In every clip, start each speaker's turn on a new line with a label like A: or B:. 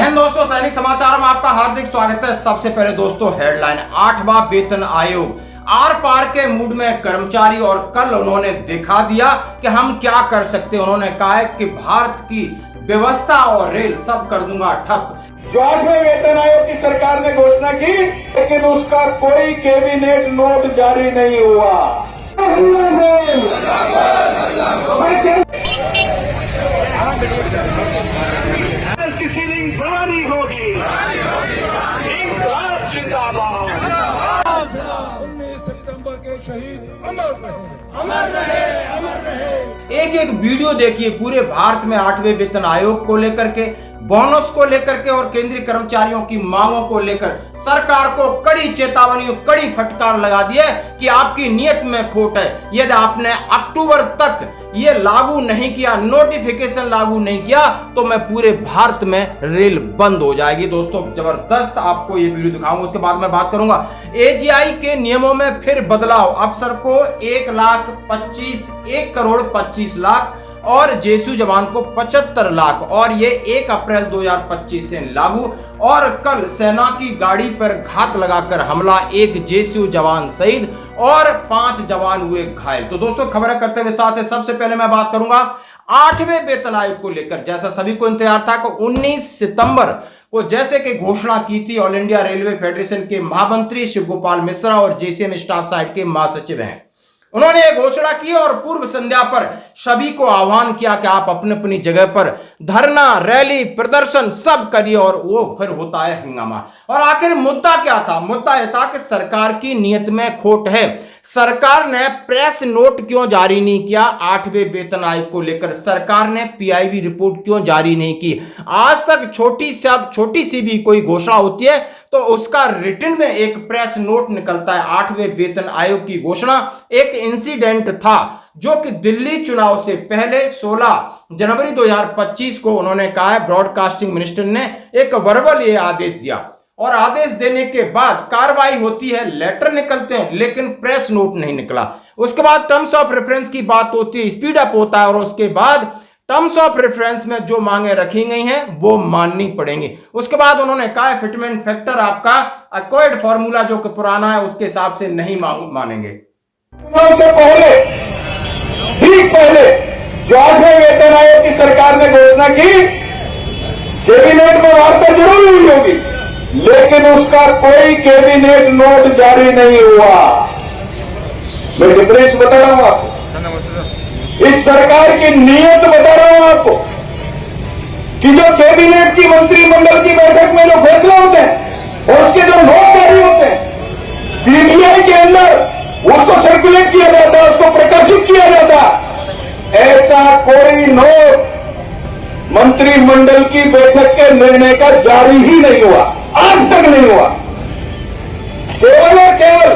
A: हिंद दोस्तों, सैनिक समाचार में आपका हार्दिक स्वागत है। सबसे पहले दोस्तों हेडलाइन, 8वां वेतन आयोग आर पार के मूड में कर्मचारी और कल उन्होंने दिखा दिया कि हम क्या कर सकते हैं। उन्होंने कहा है कि भारत की व्यवस्था और रेल सब कर दूंगा ठप।
B: जो 8वें वेतन आयोग की सरकार ने घोषणा की, लेकिन उसका कोई कैबिनेट नोट जारी नहीं हुआ।
C: की सीलिंग बढ़ानी होगी। इंकलाब जिंदाबाद।
D: 19 सितंबर के शहीद अमर रहे,
B: अमर रहे, अमर रहे।
A: एक एक वीडियो देखिए पूरे भारत में 8वें वेतन आयोग को लेकर के, बोनस को लेकर के और केंद्रीय कर्मचारियों की मांगों को लेकर सरकार को कड़ी चेतावनी और कड़ी फटकार लगा दी है कि आपकी नीयत में खोट है। यदि आपने अक्टूबर तक ये लागू नहीं किया, नोटिफिकेशन लागू नहीं किया, तो मैं पूरे भारत में रेल बंद हो जाएगी। दोस्तों जबरदस्त आपको ये वीडियो दिखाऊंगा, उसके बाद मैं बात करूंगा एजीआई के नियमों में फिर बदलाव। अफसर को 1 करोड़ 25 लाख और जेएसयू जवान को 75 लाख, और ये 1 अप्रैल 2025 से लागू। और कल सेना की गाड़ी पर घात लगाकर हमला, 1 जेएसयू जवान शहीद और 5 जवान हुए घायल। तो दोस्तों खबरें करते हुए साथ से सबसे पहले मैं बात करूंगा 8वें वेतन आयोग को लेकर। जैसा सभी को इंतजार था कि 19 सितंबर को जैसे कि घोषणा की थी ऑल इंडिया रेलवे फेडरेशन के महामंत्री शिव गोपाल मिश्रा और जेसीएम स्टाफ साइड के महासचिव हैं, उन्होंने यह घोषणा की और पूर्व संध्या पर सभी को आह्वान किया कि आप अपनी अपनी जगह पर धरना, रैली, प्रदर्शन सब करिए। और वो फिर होता है हंगामा। और आखिर मुद्दा क्या था? मुद्दा यह था कि सरकार की नीयत में खोट है। सरकार ने प्रेस नोट क्यों जारी नहीं किया 8वें वेतन आयोग को लेकर? सरकार ने पीआईबी रिपोर्ट क्यों जारी नहीं की? आज तक छोटी सी भी कोई घोषणा होती है तो उसका रिटन में एक प्रेस नोट निकलता है। 8वें वेतन आयोग की घोषणा एक इंसिडेंट था जो कि दिल्ली चुनाव से पहले 16 जनवरी 2025 को उन्होंने कहा है, ब्रॉडकास्टिंग मिनिस्टर ने एक वर्बल ये आदेश दिया और आदेश देने के बाद कार्रवाई होती है, लेटर निकलते हैं, लेकिन प्रेस नोट नहीं निकला। उसके बाद टर्म्स ऑफ रेफरेंस की बात होती है, स्पीड अप होता है और उसके बाद टर्म्स ऑफ रेफरेंस में जो मांगे रखी गई हैं वो माननी पड़ेंगी। उसके बाद उन्होंने कहा फिटमेंट फैक्टर आपका अक्वायर्ड फार्मूला जो कि पुराना है उसके हिसाब से नहीं मानेंगे।
B: से पहले, ठीक पहले जो 8वें वेतन आयोग की सरकार ने घोषणा की, कैबिनेट में वार्ता जरूर हुई होगी, लेकिन उसका कोई कैबिनेट नोट जारी नहीं हुआ। मैं डिफरेंस बता रहा हूं आपको, इस सरकार की नीयत बता रहा हूं आपको कि जो कैबिनेट की मंत्रिमंडल की बैठक में जो फैसला होते हैं और उसके जो नोट जारी होते हैं, पीटीआई के अंदर उसको सर्कुलेट किया जाता है, उसको प्रकाशित किया जाता है। ऐसा कोई नोट मंत्रिमंडल की बैठक के निर्णय का जारी ही नहीं हुआ, आज तक नहीं हुआ। केवल और केवल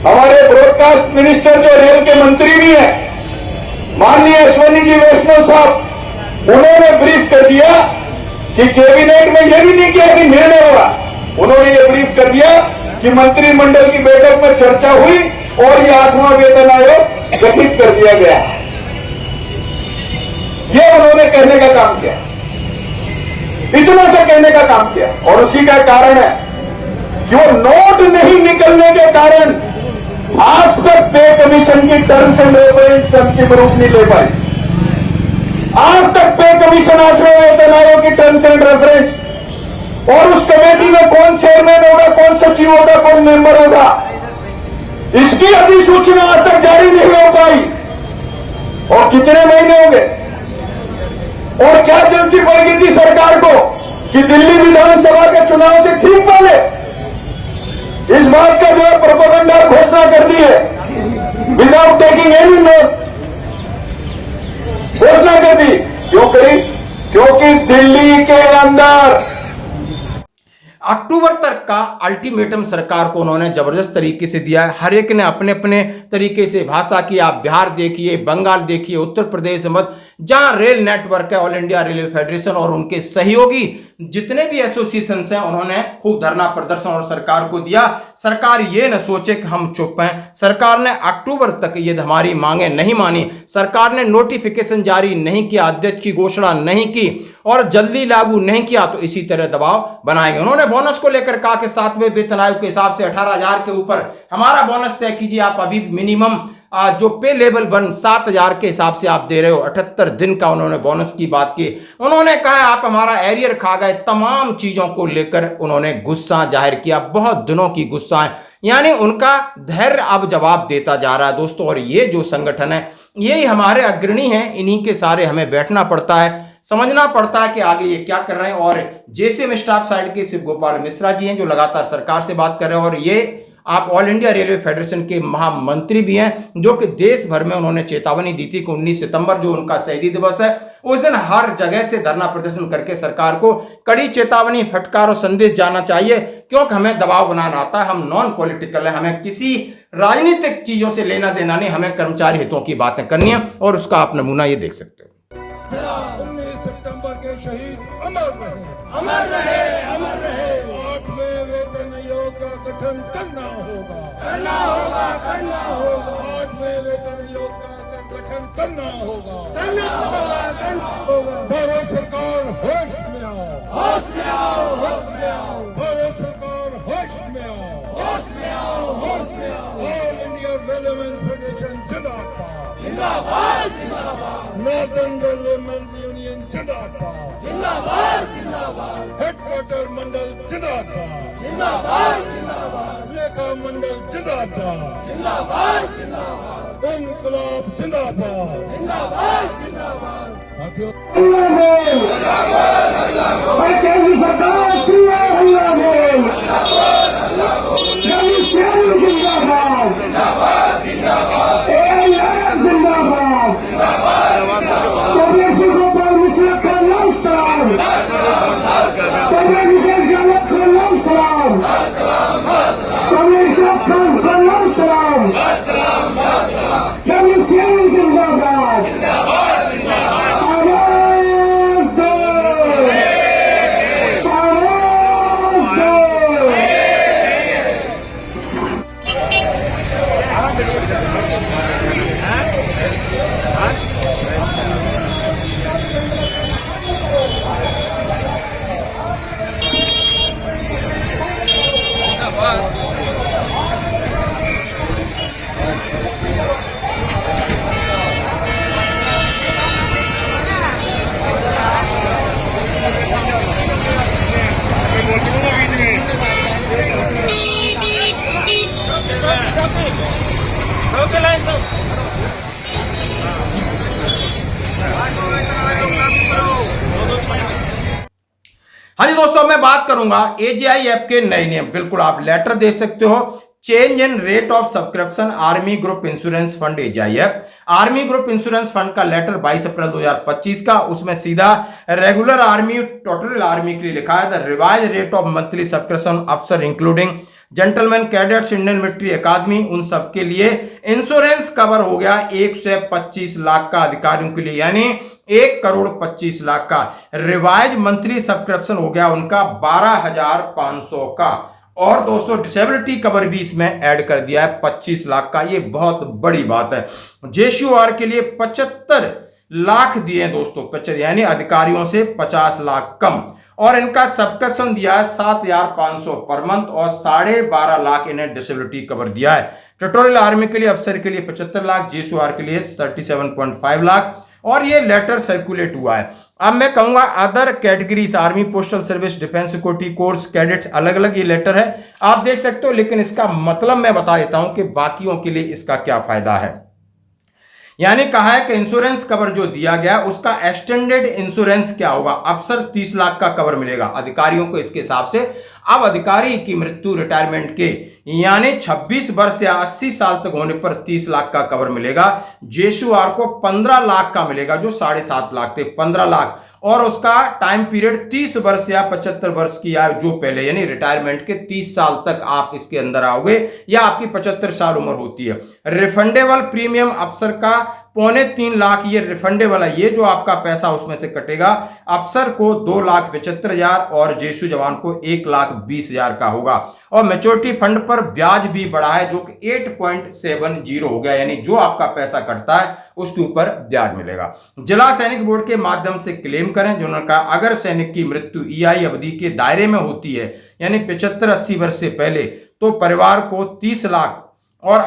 B: हमारे ब्रॉडकास्ट मिनिस्टर जो रेल के मंत्री भी हैं, माननीय अश्विनी जी वैष्णव साहब, उन्होंने ब्रीफ कर दिया कि कैबिनेट में यह भी नहीं किया कि निर्णय हुआ, उन्होंने यह ब्रीफ कर दिया कि मंत्रिमंडल की बैठक में चर्चा हुई और यह 8वां वेतन आयोग गठित कर दिया गया। यह उन्होंने कहने का काम किया, इतना सा कहने का काम किया। और उसी का कारण है कि वो नोट नहीं निकलने के कारण आज तक पे कमीशन की टर्म्स एंड रेफरेंस अंतिम रूप नहीं ले पाई। आज तक पे कमीशन 8वें वेतन आयोग की टर्म्स एंड रेफरेंस, और उस कमेटी में कौन चेयरमैन होगा, कौन सचिव होगा, कौन मेंबर होगा, इसकी अधिसूचना आज तक जारी नहीं हो पाई। और कितने महीने हो गए? और क्या जल्दी पड़ गई थी सरकार को कि दिल्ली विधानसभा के चुनाव से ठीक पहले इस बात का जो है प्रोपेगेंडा घोषणा कर दी है, विदाउट टेकिंग एनी नोट घोषणा कर दी। क्यों करी? क्योंकि दिल्ली के अंदर
A: अक्टूबर तक का अल्टीमेटम सरकार को उन्होंने जबरदस्त तरीके से दिया है। हर एक ने अपने अपने तरीके से भाषा की, आप बिहार देखिए, बंगाल देखिए, उत्तर प्रदेश मत, जहां रेल नेटवर्क है ऑल इंडिया रेलवे फेडरेशन और उनके सहयोगी जितने भी एसोसिएशन हैं, उन्होंने खूब धरना प्रदर्शन और सरकार को दिया। सरकार ये न सोचे कि हम चुप हैं। सरकार ने अक्टूबर तक ये हमारी मांगे नहीं मानी, सरकार ने नोटिफिकेशन जारी नहीं किया, अध्यक्ष की घोषणा नहीं की और जल्दी लागू नहीं किया तो इसी तरह दबाव बनाएंगे। उन्होंने बोनस को लेकर कहा कि 7वें वेतन आयोग के हिसाब से 18,000 के ऊपर हमारा बोनस तय कीजिए। आप अभी मिनिमम जो पे लेवल 7,000 के हिसाब से आप दे रहे हो, 78 दिन का उन्होंने बोनस की बात की। उन्होंने कहा आप हमारा एरियर खा गए। तमाम चीजों को लेकर उन्होंने गुस्सा जाहिर किया, बहुत दिनों की गुस्सा है, यानी उनका धैर्य अब जवाब देता जा रहा है दोस्तों। और ये जो संगठन है यही हमारे अग्रणी हैं, इन्हीं के सारे हमें बैठना पड़ता है, समझना पड़ता है कि आगे ये क्या कर रहे हैं। और जेसीएम स्टाफ साइड के शिव गोपाल मिश्रा जी हैं जो लगातार सरकार से बात कर रहे हैं, और ये आप ऑल इंडिया रेलवे फेडरेशन के महामंत्री भी हैं जो कि देश भर में उन्होंने चेतावनी दी थी कि 19 सितंबर जो उनका शहीदी दिवस है उस दिन हर जगह से धरना प्रदर्शन करके सरकार को कड़ी चेतावनी, फटकार और संदेश जाना चाहिए, क्योंकि हमें दबाव बनाना आता है। हम नॉन पॉलिटिकल है, हमें किसी राजनीतिक चीजों से लेना देना नहीं, हमें कर्मचारी हितों की बातें करनी है। और उसका आप नमूना ये देख सकते हो।
D: 19 सितंबर के शहीद अमर रहे,
C: अमर रहे, अमर रहे।
D: 8वें वेतन आयोग का गठन करना होगा,
C: करना होगा, करना होगा,
D: 8वें वेतन आयोग का गठन करना होगा,
C: करना होगा, करना होगा।
D: भारत सरकार होश में आओ,
C: होश में आओ, होश में आओ,
D: भारत सरकार होश में आओ,
C: होश में आओ, होश में आओ।
D: ऑल इंडिया रेलवे फेडरेशन जिंदाबाद,
C: जिंदाबाद, जिंदाबाद,
D: नॉर्दर्न रेलवे यूनियन जिंदाबाद,
C: जिंदाबाद, जिंदाबाद,
D: हेडक्वार्टर मंडल जिंदाबाद,
C: जिंदाबाद, जिंदाबाद,
D: लेखा मंडल जिंदाबाद,
C: जिंदाबाद, जिंदाबाद,
D: इंकलाब जिंदाबाद।
C: जिंदाबाद, जिंदाबाद।
D: साथियों,
B: केंद्र सरकार जिंदाबाद, जिंदाबाद, शिव गोपाल मिश्रा का नाम सलाम, विजय गलत का नाम सलाम, इशरत खान का नाम सलाम, जिंदाबाद। आवाज दो, आवाज दो।
A: हाँ जी दोस्तों, मैं बात करूंगा एजीआईएफ के नए नियम। बिल्कुल आप लेटर दे सकते हो, change in rate of subscription army group insurance fund AGIF. Army group insurance fund का लेटर 22 अप्रैल 2025 का, उसमें सीधा रेगुलर आर्मी, टोटल आर्मी के लिए लिखा है the revise rate of monthly subscription अफसर including gentleman cadets Indian military academy, उन सब के लिए इंश्योरेंस कवर हो गया 125 लाख का अधिकारियों के लिए, यानी 1,25,00,000 का। रिवाइज मंथली सब्सक्रिप्शन हो गया उनका 12,500 का। और दोस्तों डिसेबिलिटी कवर भी इसमें ऐड कर दिया है 25 लाख का। ये बहुत बड़ी बात है। जेसीओआर के लिए 75 लाख दिए दोस्तों, 75 यानी अधिकारियों से 50 लाख कम। और इनका सब्सक्रिप्शन दिया है 7,500 पर मंथ और 12.5 लाख इन्हें डिसेबिलिटी कवर दिया है। ट्यूटोरियल आर्मी के लिए अफसर के लिए 75 लाख, जेसीओआर के लिए 37.5 लाख। और ये लेटर सर्कुलेट हुआ है। अब मैं कहूंगा other categories army, postal service, defence security course, cadets, अलग अलग ये लेटर है, आप देख सकते हो। लेकिन इसका मतलब मैं बता देता हूं कि बाकियों के लिए इसका क्या फायदा है। यानी कहा है कि इंश्योरेंस कवर जो दिया गया उसका एक्सटेंडेड इंश्योरेंस क्या होगा, अफसर 30 लाख का कवर मिलेगा, अधिकारियों को इसके हिसाब से। अब अधिकारी की मृत्यु, रिटायरमेंट के यानी 26 वर्ष या 80 साल तक होने पर 30 लाख का कवर मिलेगा। जेसीओआर को 15 लाख का मिलेगा, जो 7.5 लाख थे, 15 लाख। और उसका टाइम पीरियड 30 वर्ष या 75 वर्ष की आयु जो पहले, यानी रिटायरमेंट के 30 साल तक आप इसके अंदर आओगे या आपकी 75 साल उम्र होती है। रिफंडेबल प्रीमियम अफसर का 3.25 लाख ये रिफंडेबल है, ये जो आपका पैसा उसमें से कटेगा। अफसर को 2,75,000 और जेसू जवान को 1,20,000 का होगा। और मैच्योरिटी फंड पर ब्याज भी बढ़ा है जो कि 8.70 हो गया, यानी जो आपका पैसा कटता है उसके ऊपर ब्याज मिलेगा। जिला सैनिक बोर्ड के माध्यम से क्लेम करें, जिन्होंने कहा अगर सैनिक की मृत्यु ईआई अवधि के दायरे में होती है यानी 75-80 वर्ष से पहले, तो परिवार को 30 लाख और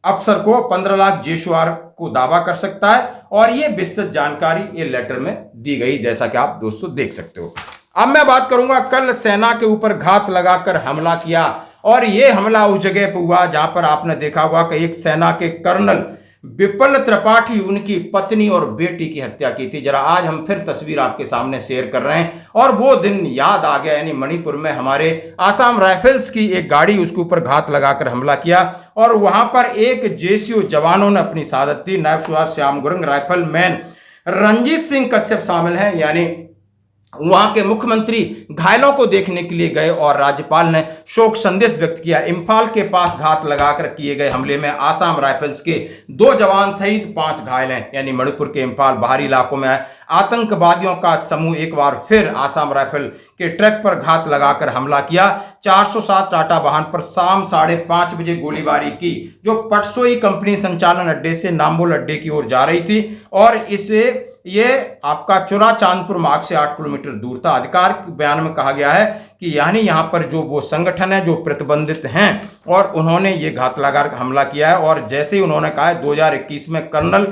A: अफसर को 15 लाख जेशुआर को दावा कर सकता है। और ये विस्तृत जानकारी ये लेटर में दी गई, जैसा कि आप दोस्तों देख सकते हो। अब मैं बात करूंगा, कल सेना के ऊपर घात लगाकर हमला किया और ये हमला उस जगह पर हुआ जहां पर आपने देखा होगा कि एक सेना के कर्नल विपुल त्रिपाठी उनकी पत्नी और बेटी की हत्या की थी। जरा आज हम फिर तस्वीर आपके सामने शेयर कर रहे हैं और वो दिन याद आ गया, यानी मणिपुर में हमारे आसाम राइफल्स की एक गाड़ी, उसके ऊपर घात लगाकर हमला किया और वहां पर एक जेसीओ जवानों ने अपनी शहादत दी। नायब सुभाष श्याम गुरंग, राइफलमैन रंजीत सिंह कश्यप शामिल हैं, यानी वहां के मुख्यमंत्री घायलों को देखने के लिए गए और राज्यपाल ने शोक संदेश व्यक्त किया। इम्फाल के पास घात लगाकर किए गए हमले में आसाम राइफल्स के 2 जवान सहित 5 घायल हैं, यानी मणिपुर के इम्फाल बाहरी इलाकों में आतंकवादियों का समूह एक बार फिर आसाम राइफल के ट्रक पर घात लगाकर हमला किया। 407 टाटा वाहन पर शाम 5:30 बजे गोलीबारी की, जो पटसोई कंपनी संचालन अड्डे से नाम्बोल अड्डे की ओर जा रही थी और ये आपका चुरा चांदपुर मार्ग से 8 किलोमीटर दूर था। अधिकार के बयान में कहा गया है कि यानी यहां पर जो वो संगठन है जो प्रतिबंधित हैं और उन्होंने ये घात लगाकर हमला किया है। और जैसे ही उन्होंने कहा है 2021 में कर्नल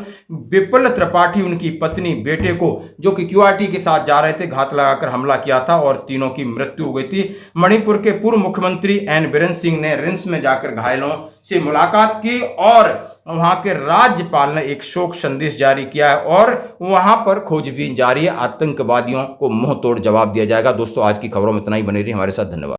A: विपुल त्रिपाठी उनकी पत्नी बेटे को जो कि क्यूआरटी के साथ जा रहे थे घात लगाकर हमला किया था और तीनों की मृत्यु हो गई थी। मणिपुर के पूर्व मुख्यमंत्री एन बीरेन सिंह ने रिम्स में जाकर घायलों से मुलाकात की और वहां के राज्यपाल ने एक शोक संदेश जारी किया है और वहां पर खोजबीन जारी है। आतंकवादियों को मुंह तोड़ जवाब दिया जाएगा। दोस्तों आज की खबरों में इतना ही, बने रहिए हमारे साथ, धन्यवाद।